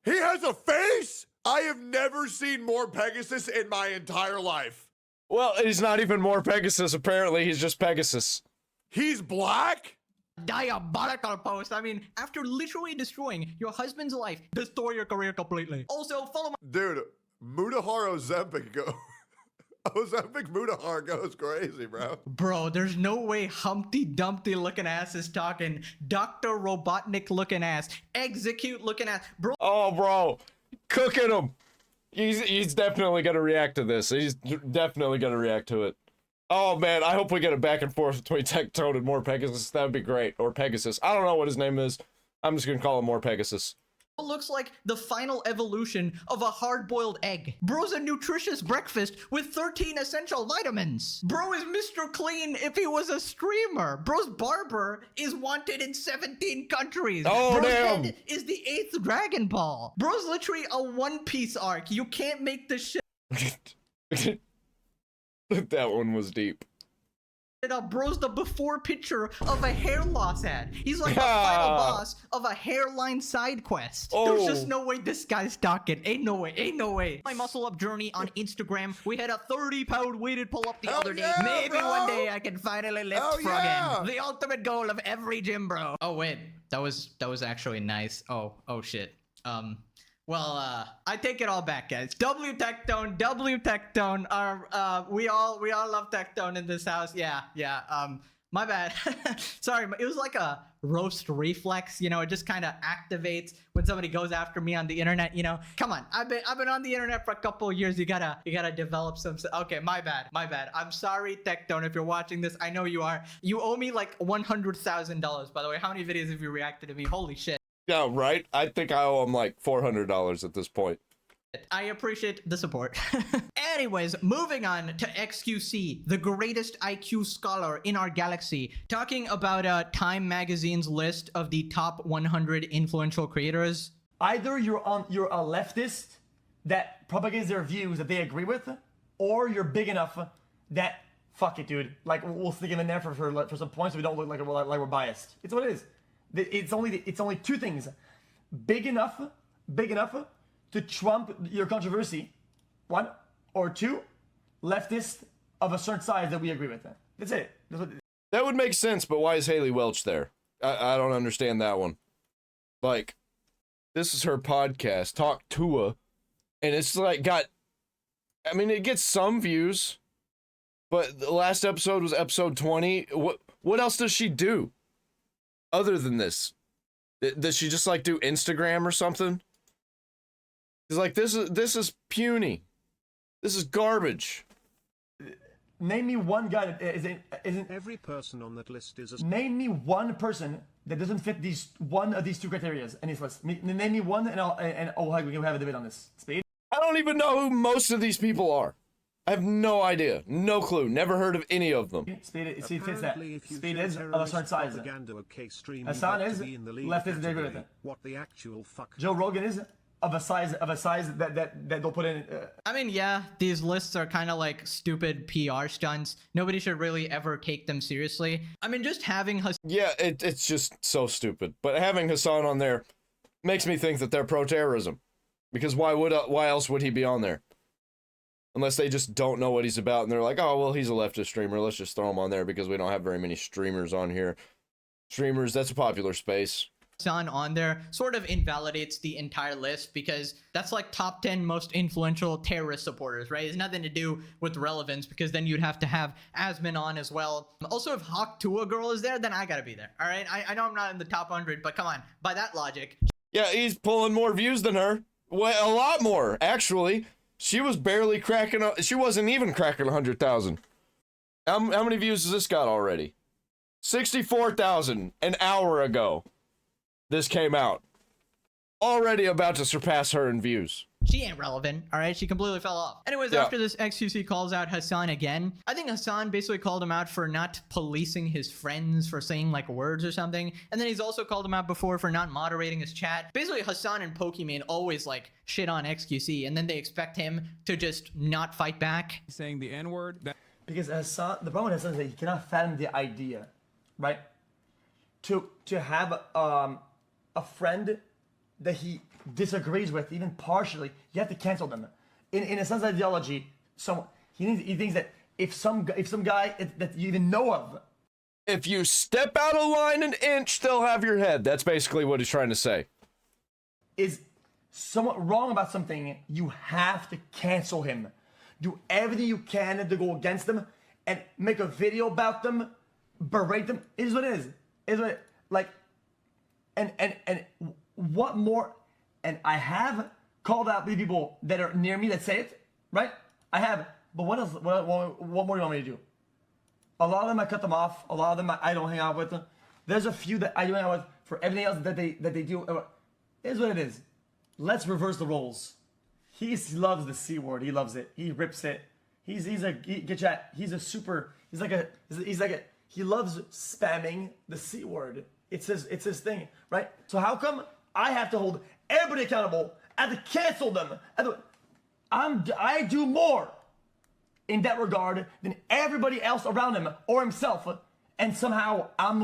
He has a face? I have never seen MorePegasus in my entire life. Well, he's not even MorePegasus, apparently. He's just Pegasus. He's black? diabolical post. I mean, after literally destroying your husband's life, destroy your career completely. Also, follow my... Dude, Mudahar Ozempic Ozempic Mudahar goes crazy, bro. Bro, there's no way Humpty Dumpty looking ass is talking Dr. Robotnik looking ass, Execute looking ass. Bro, Oh, bro. Cooking him. He's definitely gonna react to this. He's definitely gonna react to it. Oh, man, I hope we get a back and forth between Tectone and MorePegasus. That would be great. Or Pegasus. I don't know what his name is. I'm just gonna call him MorePegasus. looks like the final evolution of a hard-boiled egg. Bro's a nutritious breakfast with 13 essential vitamins. Bro is Mr. Clean if he was a streamer. Bro's barber is wanted in 17 countries. Oh, Bro's damn. head is the 8th Dragon Ball. Bro's literally a One Piece arc. You can't make this shit That one was deep. up. Bro's the before picture of a hair loss ad. He's like the final boss of a hairline side quest. There's just no way this guy's talking. Ain't no way. Ain't no way. My muscle up journey on Instagram. We had a 30-pound weighted pull up the other day. yeah, Maybe bro. one day I can finally lift Froggen. The ultimate goal of every gym bro. Oh wait, that was actually nice. Oh shit. Well, I take it all back, guys. W Tectone. We all love Tectone in this house. Yeah. My bad. Sorry, it was like a roast reflex. You know, it just kind of activates when somebody goes after me on the internet. You know, come on. I've been on the internet for a couple of years. You gotta develop some. Okay, my bad. I'm sorry, Tectone, if you're watching this. I know you are. You owe me like $100,000. By the way, how many videos have you reacted to me? Holy shit. Yeah, right? I think I owe him like $400 at this point. I appreciate the support. Anyways, moving on to XQC, the greatest IQ scholar in our galaxy, talking about Time Magazine's list of the top 100 influential creators. Either you're a leftist that propagates their views that they agree with, or you're big enough that fuck it, dude. Like we'll stick him in there for some points so we don't look like we're biased. It's what it is. It's only two things: big enough to trump your controversy, one, or two, leftist of a certain size that we agree with. That's it. That would make sense, but why is Haley Welch there? I don't understand that one. Like, this is her podcast, Talk to her, and it's like it gets some views, but the last episode was episode 20. What else does she do? Other than this, does she just like do Instagram or something? He's like, this is puny. This is garbage. Name me one guy that isn't. Every person on that list is a... Name me one person that doesn't fit one of these two criteria in this list. Name me one, and we can have a debate on this. Speed. I don't even know who most of these people are. I have no idea, no clue, never heard of any of them. Speed fits that. Speed is of a certain size. Hasan is leftist. They agree with it. What the actual fuck? Joe Rogan is of a size that they'll put in. I mean, yeah, these lists are kind of like stupid PR stunts. Nobody should really ever take them seriously. I mean, just having Yeah, it's just so stupid. But having Hasan on there makes me think that they're pro-terrorism. Because why else would he be on there? Unless they just don't know what he's about and they're like, oh, well, he's a leftist streamer. Let's just throw him on there because we don't have very many streamers on here. Streamers, that's a popular space. Hasan on there sort of invalidates the entire list because that's like top 10 most influential terrorist supporters, right? It's nothing to do with relevance because then you'd have to have Asmin on as well. Also, if Hawk Tua Girl is there, then I gotta be there, all right? I know I'm not in the top 100, but come on, by that logic. Yeah, he's pulling more views than her. Well, a lot more, actually. She was barely cracking up. She wasn't even cracking 100,000. How many views has this got already? 64,000 an hour ago. This came out. Already about to surpass her in views. She ain't relevant, all right? She completely fell off. Anyways, after this, XQC calls out Hasan again. I think Hasan basically called him out for not policing his friends for saying like words or something. And then he's also called him out before for not moderating his chat. Basically, Hasan and Pokimane always like shit on XQC and then they expect him to just not fight back. Saying the N-word. Because Hasan, the problem with Hasan is that he cannot fathom the idea, right? To have a friend that he disagrees with, even partially, you have to cancel them. In Hasan's ideology, he thinks that if some guy that you even know of, if you step out of line an inch, they'll have your head. That's basically what he's trying to say. Is somewhat wrong about something, you have to cancel him. Do everything you can to go against them and make a video about them, berate them. It is what it is. It is what it, like, and what more? And I have called out the people that are near me that say it, right? I have. But what else? What more do you want me to do? A lot of them I cut them off. A lot of them I don't hang out with them. There's a few that I do hang out with. For everything else that they do, it is what it is. let's reverse the roles. He loves the C word. He loves it. He rips it. He loves spamming the C word. It's his thing, right? So how come I have to hold everybody accountable? I have to cancel them. I do more in that regard than everybody else around him or himself, and somehow I'm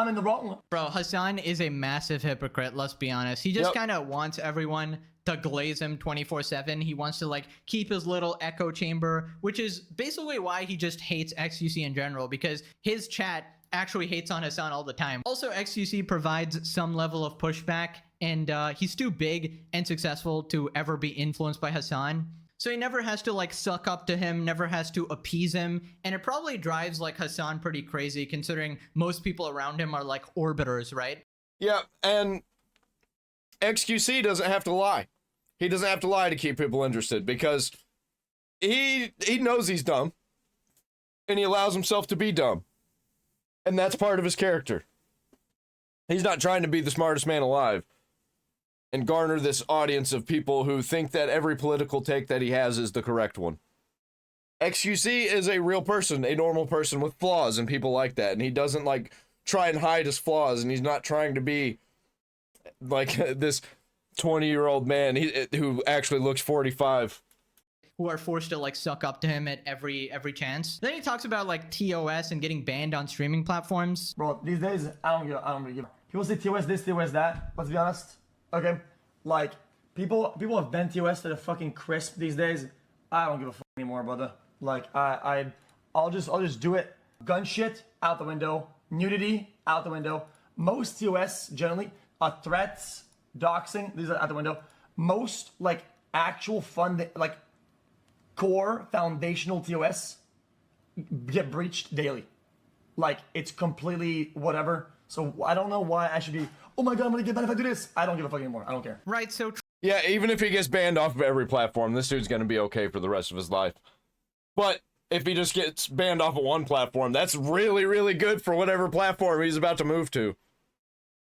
in the wrong. Bro, Hasan is a massive hypocrite, let's be honest. He just Yep. kind of wants everyone to glaze him 24/7. He wants to like keep his little echo chamber, which is basically why he just hates XQC in general, because his chat actually hates on Hasan all the time. Also, XQC provides some level of pushback, and he's too big and successful to ever be influenced by Hasan. So he never has to like suck up to him, never has to appease him, and it probably drives like Hasan pretty crazy considering most people around him are like orbiters, right? Yeah, and XQC doesn't have to lie. He doesn't have to lie to keep people interested because he knows he's dumb, and he allows himself to be dumb. And that's part of his character. He's not trying to be the smartest man alive and garner this audience of people who think that every political take that he has is the correct one. XQC is a real person, a normal person with flaws, and people like that. And he doesn't like try and hide his flaws, and he's not trying to be like this 20-year-old man who actually looks 45. Who are forced to like suck up to him at every chance. Then he talks about like TOS and getting banned on streaming platforms. Bro, these days I don't really give. People say TOS this, TOS that. Let's be honest. Okay, like people have banned TOS to the fucking crisp these days. I don't give a fuck anymore, brother. Like I'll just do it. Gun shit out the window. Nudity out the window. Most TOS generally threats, doxing, these are out the window. Most like actual fun like core foundational TOS get breached daily. Like it's completely whatever. So I don't know why I should be, oh my god, I'm gonna get banned if I do this. I don't give a fuck anymore. I don't care. Right, so Yeah, even if he gets banned off of every platform, this dude's gonna be okay for the rest of his life. But if he just gets banned off of one platform, that's really, really good for whatever platform he's about to move to.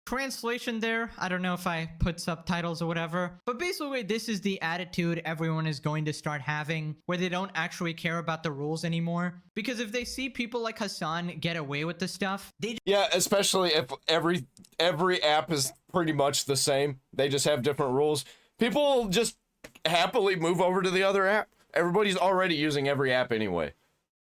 translation there, I don't know if I put subtitles or whatever, but basically this is the attitude everyone is going to start having, where they don't actually care about the rules anymore. Because if they see people like Hasan get away with the stuff, they Yeah, especially if every app is pretty much the same. They just have different rules. People will just happily move over to the other app. Everybody's already using every app anyway.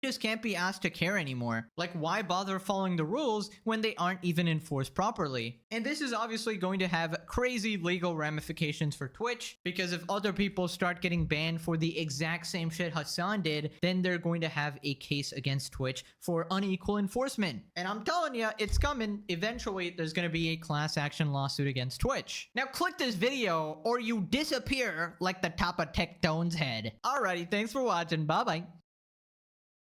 just can't be asked to care anymore. Like, why bother following the rules when they aren't even enforced properly? And this is obviously going to have crazy legal ramifications for Twitch, because if other people start getting banned for the exact same shit Hasan did, then they're going to have a case against Twitch for unequal enforcement. And I'm telling you, it's coming. Eventually, there's going to be a class action lawsuit against Twitch. Now, click this video or you disappear like the top of Tectone's head. Alrighty, thanks for watching. Bye-bye.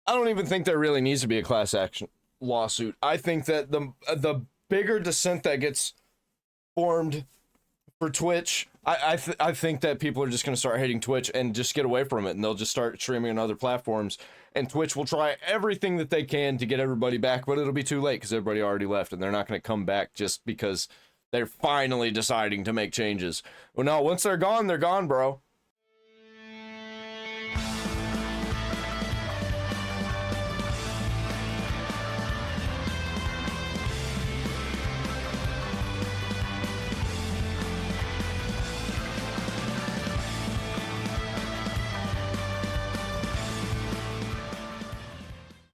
I don't even think there really needs to be a class action lawsuit. I think that the bigger dissent that gets formed for Twitch, I think that people are just going to start hating Twitch and just get away from it, and they'll just start streaming on other platforms, and Twitch will try everything that they can to get everybody back, but it'll be too late because everybody already left, and they're not going to come back just because they're finally deciding to make changes. Well, no, once they're gone, bro.